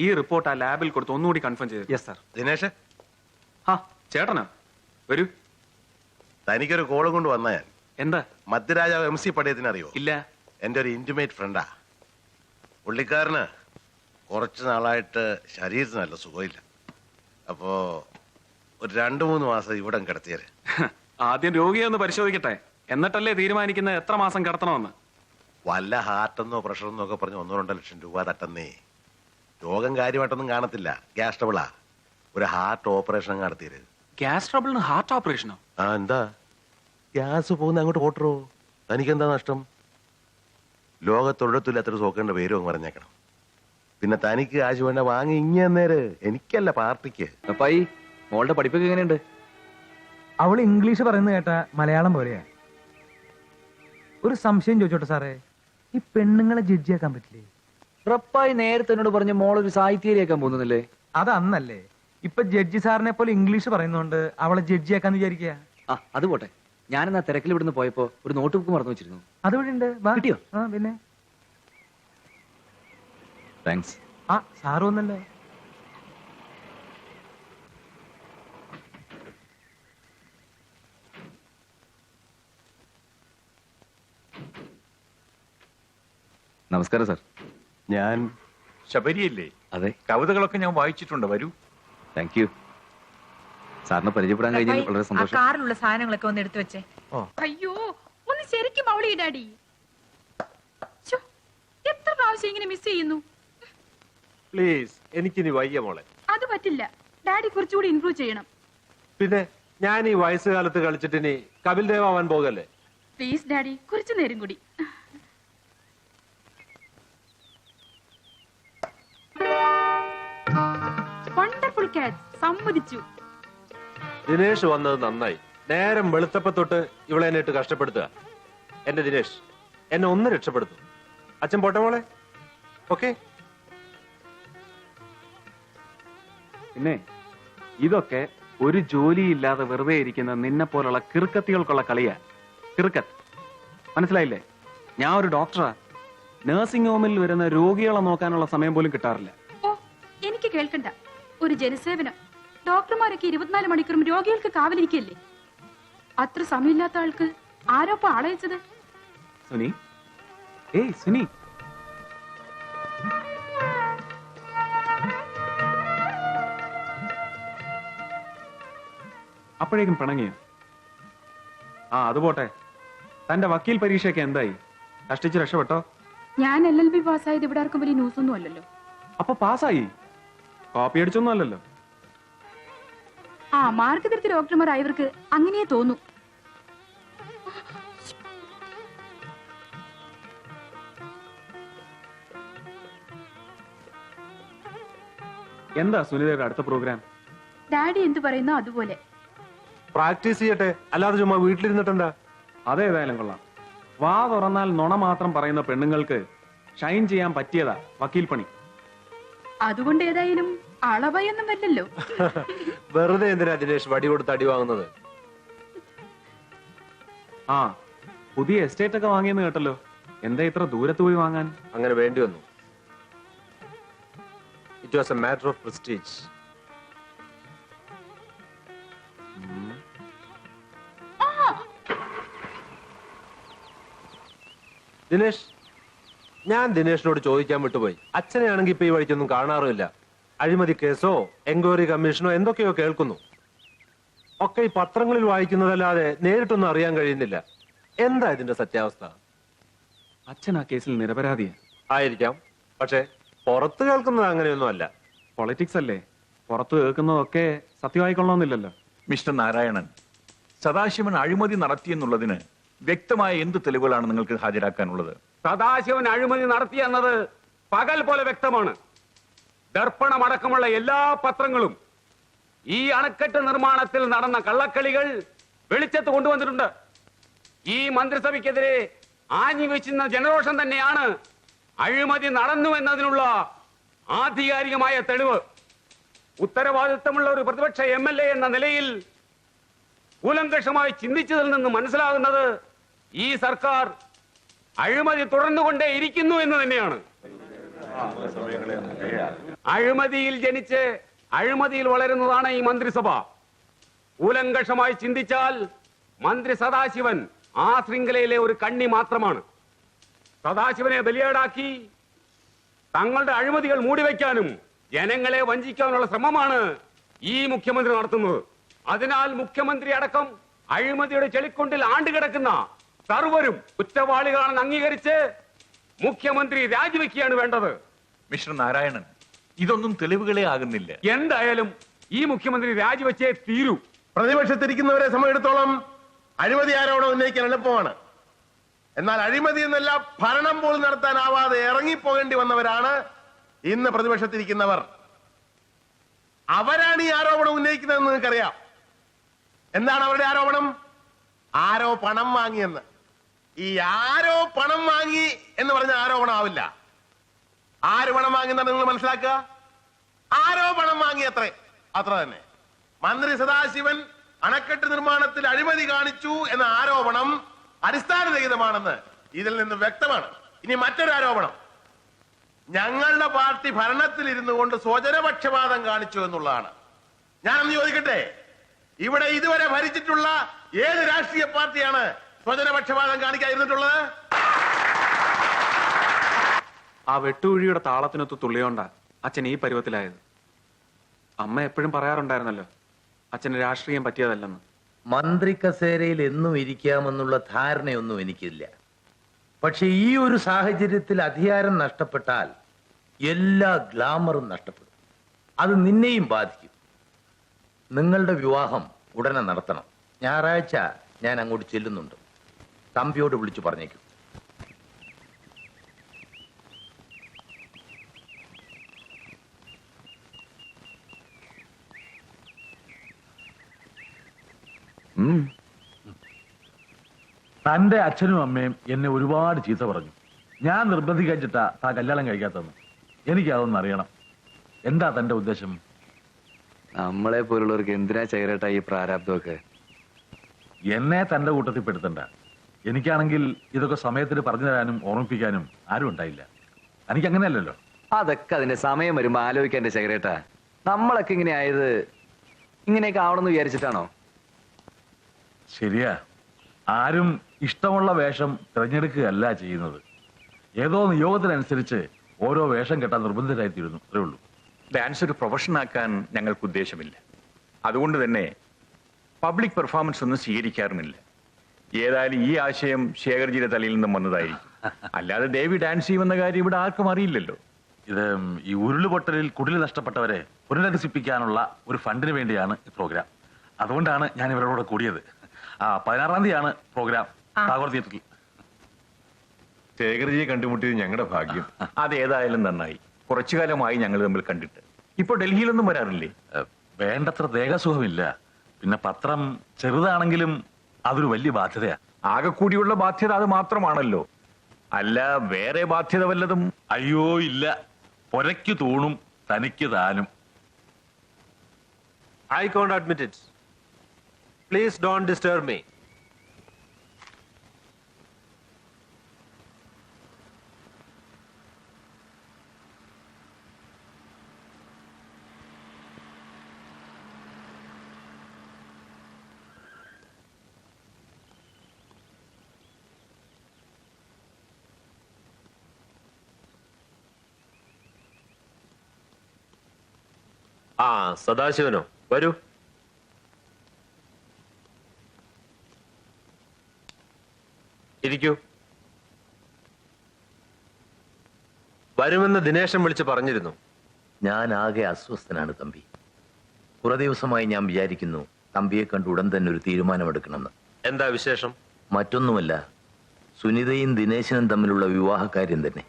ഈ റിപ്പോർട്ട് ആ ലാബിൽ കൊടുത്ത് ഒന്നുകൂടി കൺഫേം ചെയ്തു. Yes sir. ദിനേശ്, ആ ചേട്ടനാ, വരൂ. തനിക്കൊരു കോളും കൊണ്ട് വന്ന ഞാൻ. എന്താ? മധ്യരാജാവ് MC പടയത്തിന് അറിയോ? ഇല്ല. എന്റെ ഒരു ഇന്റിമേറ്റ് ഫ്രണ്ടാ. പുള്ളിക്കാരന് കുറച്ചു നാളായിട്ട് ശരീരത്തിന് നല്ല സുഖമില്ല. അപ്പോ ഒരു 2-3 മാസം ഇവിടെ കിടത്തിയത്. ആദ്യം രോഗിയെ ഒന്ന് പരിശോധിക്കട്ടെ, എന്നിട്ടല്ലേ തീരുമാനിക്കുന്നത് എത്ര മാസം കിടത്തണമെന്ന്. വല്ല ഹാർട്ടെന്നോ പ്രഷറെന്നോ ഒക്കെ പറഞ്ഞ് 1-2 ലക്ഷം രൂപ തട്ടുന്നേ. രോഗം കാര്യമായിട്ടൊന്നും കാണത്തില്ല, ഗ്യാസ് ട്രബിളാ. ഒരു ഹാർട്ട് ഓപ്പറേഷൻ നടത്തിയത്. ഗ്യാസ് ട്രബിളിന് ഹാർട്ട് ഓപ്പറേഷനോ? ആ, എന്താ ഗ്യാസ് പോകുന്ന അങ്ങോട്ട് ഓട്ടറോ? തനിക്കെന്താ നഷ്ടം? ലോകത്തൊഴത്തില്ലാത്തൊരു സോക്കേണ്ട പേരും അങ്ങ് പറഞ്ഞേക്കണം. പിന്നെ തനിക്ക് കാശ് വേണ്ട വാങ്ങി ഇങ്ങേര്, എനിക്കല്ല പാർട്ടിക്ക്. അപ്പായി, മോളുടെ പഠിപ്പൊക്കെ എങ്ങനെയുണ്ട്? അവൾ ഇംഗ്ലീഷ് പറയുന്നത് കേട്ട മലയാളം പോലെയാ. ഒരു സംശയം ചോദിച്ചോട്ടെ സാറേ, ഈ പെണ്ണുങ്ങളെ ജഡ്ജിയാക്കാൻ പറ്റില്ലേ? റപ്പായി നേരത്തെ എന്നോട് പറഞ്ഞ മോളൊരു സാഹിത്യയിലേക്കാൻ പോകുന്നില്ലേ? അത് അന്നല്ലേ. ഇപ്പൊ ജഡ്ജി സാറിനെ പോലെ ഇംഗ്ലീഷ് പറയുന്നോണ്ട് അവളെ ജഡ്ജിയാക്കാന്ന് വിചാരിക്കുക. ആ, അത് പോട്ടെ. ഞാനെന്നാ തിരക്കിൽ ഇവിടുന്ന് പോയപ്പോ ഒരു നോട്ട് ബുക്ക് മറന്നു വെച്ചിരുന്നു. അതുവഴി ഉണ്ട്. കിട്ടിയോ? ആ, പിന്നെ താങ്ക്സ്. ആ സാറ് വന്നല്ലോ. നമസ്കാരം സാർ. ഞാൻ ശബരിയല്ലേ? അതെ. കവിതകളൊക്കെ ഞാൻ വായിച്ചിട്ടുണ്ട്. വരൂ. Thank you. സാറിനെ പരിചയപ്പെടാൻ കഴിഞ്ഞാൽ വളരെ സന്തോഷം. കാറിലുള്ള സാധനങ്ങളൊക്കെ ഒന്ന് എടുത്തു വെച്ചേ. അയ്യോ, ഒന്ന് ശരിക്കും അവളി ഡാഡി. എത്ര പ്രാവശ്യം ഇങ്ങനെ മിസ് ചെയ്യുന്നു. പ്ലീസ്, എനിക്കിനി വയ്യ മോളെ. അത് പറ്റില്ല, ഡാഡി കുറച്ചുകൂടി ഇംപ്രൂവ് ചെയ്യണം. പിന്നെ ഞാൻ ഈ വയസ്സുകാലത്ത് കളിച്ചിട്ട് ഇനി കപിൽ ദേവ് ആവാൻ പോകല്ലേ? പ്ലീസ് ഡാഡി, കുറച്ചു നേരം കൂടി. വണ്ടർഫുൾ കാറ്റ്, സമ്മതിച്ചു. ദിനേഷ് വന്നത് നന്നായി. നേരം വെളുത്തപ്പ തൊട്ട് ഇവളെ എന്നെ ഇട്ട് കഷ്ടപ്പെടുത്തുക. എന്റെ ദിനേഷ് എന്നെ ഒന്ന് രക്ഷപ്പെടുത്തും. അച്ഛൻ പോട്ടെ മോളെ. ഓക്കെ. പിന്നെ ഇതൊക്കെ ഒരു ജോലിയില്ലാതെ വെറുതെ ഇരിക്കുന്ന നിന്നെ പോലുള്ള കിറുക്കത്തികൾക്കുള്ള കളിയാ. കിറുക്കത്ത് മനസ്സിലായില്ലേ? ഞാൻ ഒരു ഡോക്ടറാ. നഴ്സിംഗ് ഹോമിൽ വരുന്ന രോഗികളെ നോക്കാനുള്ള സമയം പോലും കിട്ടാറില്ല. ഓ, എനിക്ക് കേൾക്കണ്ട. ഒരു ജനസേവനം. ഡോക്ടർമാരൊക്കെ 24 മണിക്കൂറും രോഗികൾക്ക് കാവലിരിക്കല്ലേ. അത്ര സമയമില്ലാത്ത ആൾക്ക് ആരോപ്പ ആളയച്ചത്? സുനി, ഏയ് സുനി. അപ്പോഴേക്കും പിണങ്ങിയോ? ആ, അത് പോട്ടെ. തന്റെ വക്കീൽ പരീക്ഷയൊക്കെ എന്തായി? കഷ്ടിച്ച് രക്ഷപ്പെട്ടോ? ഞാൻ LLB പാസ്സായത് ഇവിടെ ആർക്കും വലിയ ന്യൂസ് ഒന്നും അല്ലല്ലോ. അപ്പൊ പാസ്സായി? കോപ്പി അടിച്ചൊന്നും അല്ലല്ലോ? ആ, മാർക്ക് തിരുത്തി ഡോക്ടർമാരായവർക്ക് അങ്ങനെയേ തോന്നൂ. എന്താ സുനിതയുടെ അടുത്ത പ്രോഗ്രാം? ഡാഡി എന്ത് പറയുന്നോ അതുപോലെ. പ്രാക്ടീസ് ചെയ്യട്ടെ, അല്ലാതെ ചുമ്മാ വീട്ടിലിരുന്നിട്ടെന്താ? അതേതായാലും കൊള്ളാം. വാ തുറന്നാൽ നുണ മാത്രം പറയുന്ന പെണ്ണുങ്ങൾക്ക് ഷൈൻ ചെയ്യാൻ പറ്റിയതാ വക്കീൽ പണി. അതുകൊണ്ട് ഏതായാലും അളവയൊന്നും വല്ലല്ലോ. വെറുതെ എന്തിനാ ദിനേഷ് വടി കൊടുത്ത് അടി വാങ്ങുന്നത്? ആ, പുതിയ എസ്റ്റേറ്റ് ഒക്കെ വാങ്ങിയെന്ന് കേട്ടല്ലോ. എന്താ ഇത്ര ദൂരത്ത് പോയി വാങ്ങാൻ? അങ്ങനെ വേണ്ടി വന്നു. It was A matter of prestige. Dinesh, ഞാൻ ദിനേഷിനോട് ചോദിക്കാൻ വിട്ടുപോയി. അച്ഛനെയാണെങ്കിൽ ഇപ്പൊ ഈ വഴിക്കൊന്നും കാണാറുമില്ല. അഴിമതി കേസോ എൻക്വയറി കമ്മീഷനോ എന്തൊക്കെയോ കേൾക്കുന്നു. ഒക്കെ ഈ പത്രങ്ങളിൽ വായിക്കുന്നതല്ലാതെ നേരിട്ടൊന്നും അറിയാൻ കഴിയുന്നില്ല. എന്താ ഇതിന്റെ സത്യാവസ്ഥ? അച്ഛൻ ആ കേസിൽ നിരപരാധിയാ. ആയിരിക്കാം, പക്ഷെ പുറത്ത് കേൾക്കുന്നത് അങ്ങനെയൊന്നും അല്ല. പൊളിറ്റിക്സ് അല്ലേ, പുറത്ത് കേൾക്കുന്നതൊക്കെ സത്യമായിക്കൊള്ളണമെന്നില്ലല്ലോ. മിസ്റ്റർ നാരായണൻ, സദാശിവൻ അഴിമതി നടത്തിയെന്നുള്ളതിന് വ്യക്തമായ എന്ത് തെളിവുകളാണ് നിങ്ങൾക്ക് ഹാജരാക്കാനുള്ളത്? സദാശിവൻ അഴിമതി നടത്തിയെന്നത് പകൽ പോലെ വ്യക്തമാണ്. ദർപ്പണമടക്കമുള്ള എല്ലാ പത്രങ്ങളും ഈ അണക്കെട്ട് നിർമ്മാണത്തിൽ നടന്ന കള്ളക്കളികൾ വെളിച്ചത്ത് കൊണ്ടുവന്നിട്ടുണ്ട്. ഈ മന്ത്രിസഭയ്ക്കെതിരെ ആഞ്ഞു വീശുന്ന ജനരോഷം തന്നെയാണ് അഴിമതി നടന്നു എന്നതിനുള്ള ആധികാരികമായ തെളിവ്. ഉത്തരവാദിത്തമുള്ള ഒരു പ്രതിപക്ഷ MLA എന്ന നിലയിൽ കൂലങ്കഷമായി ചിന്തിച്ചതിൽ നിന്ന് മനസ്സിലാകുന്നത് ഈ സർക്കാർ അഴിമതി തുടർന്നുകൊണ്ടേ ഇരിക്കുന്നു എന്ന് തന്നെയാണ്. അഴിമതിയിൽ ജനിച്ച് അഴിമതിയിൽ വളരുന്നതാണ് ഈ മന്ത്രിസഭ. കൂലങ്കഷമായി ചിന്തിച്ചാൽ മന്ത്രി സദാശിവൻ ആ ശൃംഖലയിലെ ഒരു കണ്ണി മാത്രമാണ്. സദാശിവനെ ബലിയാടാക്കി തങ്ങളുടെ അഴിമതികൾ മൂടിവെക്കാനും ജനങ്ങളെ വഞ്ചിക്കാനുള്ള ശ്രമമാണ് ഈ മുഖ്യമന്ത്രി നടത്തുന്നത്. അതിനാൽ മുഖ്യമന്ത്രി അടക്കം അഴിമതിയുടെ ചെളിക്കൊണ്ടിൽ ആണ്ടുകിടക്കുന്ന സർവരും കുറ്റവാളികളാണെന്ന് അംഗീകരിച്ച് മുഖ്യമന്ത്രി രാജിവെക്കുകയാണ് വേണ്ടത്. മിസ്റ്റർ നാരായണൻ, ഇതൊന്നും തെളിവുകളെ ആകുന്നില്ല. എന്തായാലും ഈ മുഖ്യമന്ത്രി രാജിവെച്ചേ തീരൂ. പ്രതിപക്ഷത്തിരിക്കുന്നവരെ സമയത്തോളം അഴിമതി ആരോപണം ഉന്നയിക്കാൻ എളുപ്പമാണ്. എന്നാൽ അഴിമതി എന്നല്ല, ഭരണം പോലും നടത്താനാവാതെ ഇറങ്ങിപ്പോകേണ്ടി വന്നവരാണ് ഇന്ന് പ്രതിപക്ഷത്തിരിക്കുന്നവർ. അവരാണ് ഈ ആരോപണം ഉന്നയിക്കുന്നതെന്ന് നിങ്ങൾക്കറിയാം. എന്താണ് അവരുടെ ആരോപണം? ആരോ പണം വാങ്ങിയെന്ന്. ഈ ആരോ പണം വാങ്ങി എന്ന് പറഞ്ഞ ആരോപണം ആവില്ല. ആര് പണം വാങ്ങിയെന്നാണ് നിങ്ങൾ മനസ്സിലാക്കുക? ആരോ പണം വാങ്ങി, അത്ര തന്നെ. മന്ത്രി സദാശിവൻ അണക്കെട്ട് നിർമ്മാണത്തിൽ അഴിമതി കാണിച്ചു എന്ന ആരോപണം അടിസ്ഥാനരഹിതമാണെന്ന് ഇതിൽ നിന്ന് വ്യക്തമാണ്. ഇനി മറ്റൊരു ആരോപണം, ഞങ്ങളുടെ പാർട്ടി ഭരണത്തിൽ ഇരുന്നു കൊണ്ട് സ്വജനപക്ഷപാതം കാണിച്ചു എന്നുള്ളതാണ്. ഞാനൊന്ന് ചോദിക്കട്ടെ, ഇവിടെ ഇതുവരെ ഭരിച്ചിട്ടുള്ള ഏത് രാഷ്ട്രീയ പാർട്ടിയാണ് സ്വജനപക്ഷപാതം കാണിക്കാതിരുന്നിട്ടുള്ളത്? ആ വെട്ടുകുഴിയുടെ താളത്തിനൊത്ത് തുള്ളിയോണ്ടാ അച്ഛൻ ഈ പരുവത്തിലായത്. അമ്മ എപ്പോഴും പറയാറുണ്ടായിരുന്നല്ലോ അച്ഛന് രാഷ്ട്രീയം പറ്റിയതല്ലെന്ന്. മന്ത്രി കസേരയിൽ എന്നും ഇരിക്കാമെന്നുള്ള ധാരണയൊന്നും എനിക്കില്ല. പക്ഷെ ഈ ഒരു സാഹചര്യത്തിൽ അധികാരം നഷ്ടപ്പെട്ടാൽ എല്ലാ ഗ്ലാമറും നഷ്ടപ്പെടും. അത് നിന്നെയും ബാധിക്കും. നിങ്ങളുടെ വിവാഹം ഉടനെ നടത്തണം. ഞായറാഴ്ച ഞാൻ അങ്ങോട്ട് ചെല്ലുന്നുണ്ട്. തമ്പിയോട് വിളിച്ചു പറഞ്ഞേക്കും. തന്റെ അച്ഛനും അമ്മയും എന്നെ ഒരുപാട് ചീത്ത പറഞ്ഞു. ഞാൻ നിർബന്ധിച്ചിട്ടാ താ കല്യാണം കഴിക്കാത്തതെന്ന്. എനിക്ക് അതൊന്നും അറിയണം. എന്താ തന്റെ ഉദ്ദേശം? നമ്മളെ പോലുള്ളവർക്ക് എന്തിനാ ചേരട്ടാ ഈ പ്രാരാബ്ദമൊക്കെ? എന്നെ തന്റെ കൂട്ടത്തിൽ പെടുത്തണ്ട. എനിക്കാണെങ്കിൽ ഇതൊക്കെ സമയത്തിന് പറഞ്ഞു തരാനും ഓർമ്മിപ്പിക്കാനും ആരും ഉണ്ടായില്ല. എനിക്ക് അങ്ങനെയല്ലല്ലോ. അതൊക്കെ അതിന്റെ സമയം വരുമ്പോ ആലോചിക്കാൻ എന്റെ ചേരട്ടാ. നമ്മളൊക്കെ ഇങ്ങനെ ആയത് ഇങ്ങനെയൊക്കെ ആവണമെന്ന് വിചാരിച്ചിട്ടാണോ? ശരിയാ, ആരും ഇഷ്ടമുള്ള വേഷം തിരഞ്ഞെടുക്കുകയല്ല ചെയ്യുന്നത്. ഏതോ നിയോഗത്തിനനുസരിച്ച് ഓരോ വേഷം കെട്ടാൻ നിർബന്ധിതരായിത്തീരുന്നു. അത്രേ ഉള്ളൂ. ഡാൻസ് ഒരു പ്രൊഫഷനാക്കാൻ ഞങ്ങൾക്ക് ഉദ്ദേശമില്ല. അതുകൊണ്ട് തന്നെ പബ്ലിക് പെർഫോമൻസ് ഒന്നും സ്വീകരിക്കാറുമില്ല. ഏതായാലും ഈ ആശയം ശേഖർജിയുടെ തലയിൽ നിന്നും വന്നതായിരിക്കും. അല്ലാതെ ദേവി ഡാൻസ് ചെയ്യുമെന്ന കാര്യം ഇവിടെ ആർക്കും അറിയില്ലല്ലോ. ഇത് ഈ ഉരുളുപൊട്ടലിൽ കുടിൽ നഷ്ടപ്പെട്ടവരെ പുനരധിവസിപ്പിക്കാനുള്ള ഒരു ഫണ്ടിന് വേണ്ടിയാണ് ഈ പ്രോഗ്രാം. അതുകൊണ്ടാണ് ഞാൻ ഇവരോട് കൂടിയത്. 16-ാം തീയതിയാണ് പ്രോഗ്രാം ടാഗോർ തിയേറ്ററിൽ. ശേഖർജിയെ കണ്ടുമുട്ടിയത് ഞങ്ങളുടെ ഭാഗ്യം. അതേതായാലും നന്നായി. കുറച്ചു കാലമായി ഞങ്ങൾ തമ്മിൽ കണ്ടിട്ട്. ഇപ്പൊ ഡൽഹിയിലൊന്നും വരാറില്ലേ? വേണ്ടത്ര ദേഹസുഖമില്ല. പിന്നെ പത്രം ചെറുതാണെങ്കിലും അതൊരു വലിയ ബാധ്യതയാ. ആകെ കൂടിയുള്ള ബാധ്യത അത് മാത്രമാണല്ലോ. അല്ല, വേറെ ബാധ്യത വല്ലതും? അയ്യോ ഇല്ല. പൊരയ്ക്ക് തൂണും തനിക്ക് താനും. I can't admit it. Please don't disturb me. സദാശിവനോ? വരൂ. ഇരിക്കൂ. വരുമെന്ന് ദിനേശൻ വിളിച്ച് പറഞ്ഞിരുന്നു. ഞാൻ ആകെ അസ്വസ്ഥനാണ് തമ്പി. കുറെ ദിവസമായി ഞാൻ വിചാരിക്കുന്നു തമ്പിയെ കണ്ട് ഉടൻ തന്നെ ഒരു തീരുമാനമെടുക്കണമെന്ന്. എന്താ വിശേഷം? മറ്റൊന്നുമല്ല, സുനിതയും ദിനേശനും തമ്മിലുള്ള വിവാഹകാര്യം തന്നെ.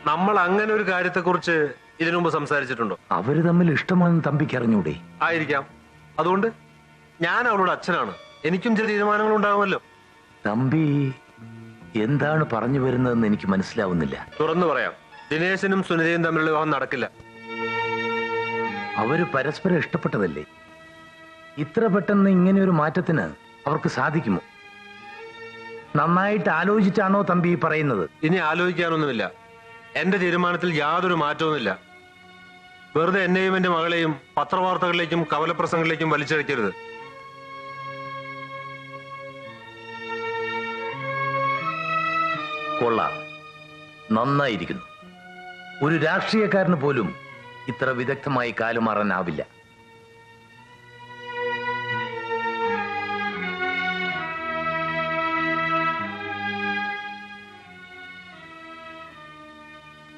നമ്മൾ അങ്ങനെ ഒരു കാര്യത്തെക്കുറിച്ച് ഇതിനു മുമ്പ് സംസാരിച്ചിട്ടുണ്ടോ? അവര് തമ്മിൽ ഇഷ്ടമാണെന്ന് തമ്പിക്ക് അറിഞ്ഞൂടെ? ആയിരിക്കാം. അതുകൊണ്ട് ഞാൻ അവളുടെ അച്ഛനാണ്. എനിക്കും ചില തീരുമാനങ്ങൾ ഉണ്ടാകുമല്ലോ. തമ്പി എന്താണ് പറഞ്ഞു വരുന്നതെന്ന് എനിക്ക് മനസ്സിലാവുന്നില്ല. തുറന്നു പറയാം, ദിനേശനും സുനിതയും തമ്മിലുള്ള വിവാഹം നടക്കില്ല. അവര് പരസ്പരം ഇഷ്ടപ്പെട്ടതല്ലേ? ഇത്ര പെട്ടെന്ന് ഇങ്ങനെ ഒരു മാറ്റത്തിന് അവർക്ക് സാധിക്കുമോ? നന്നായിട്ട് ആലോചിച്ചാണോ തമ്പി ഈ പറയുന്നത്? ഇനി ആലോചിക്കാനൊന്നുമില്ല. എന്റെ തീരുമാനത്തിൽ യാതൊരു മാറ്റവുമില്ല. വെറുതെ എന്നെയും എന്റെ മകളെയും പത്രവാർത്തകളിലേക്കും കവലപ്രസംഗങ്ങളിലേക്കും വലിച്ചഴിക്കരുത്. കൊള്ളാം, നന്നായിരിക്കുന്നു. ഒരു രാഷ്ട്രീയക്കാരന് പോലും ഇത്ര വിദഗ്ധമായി കാലുമാറാനാവില്ല.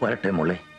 വരട്ടെ മോളെ.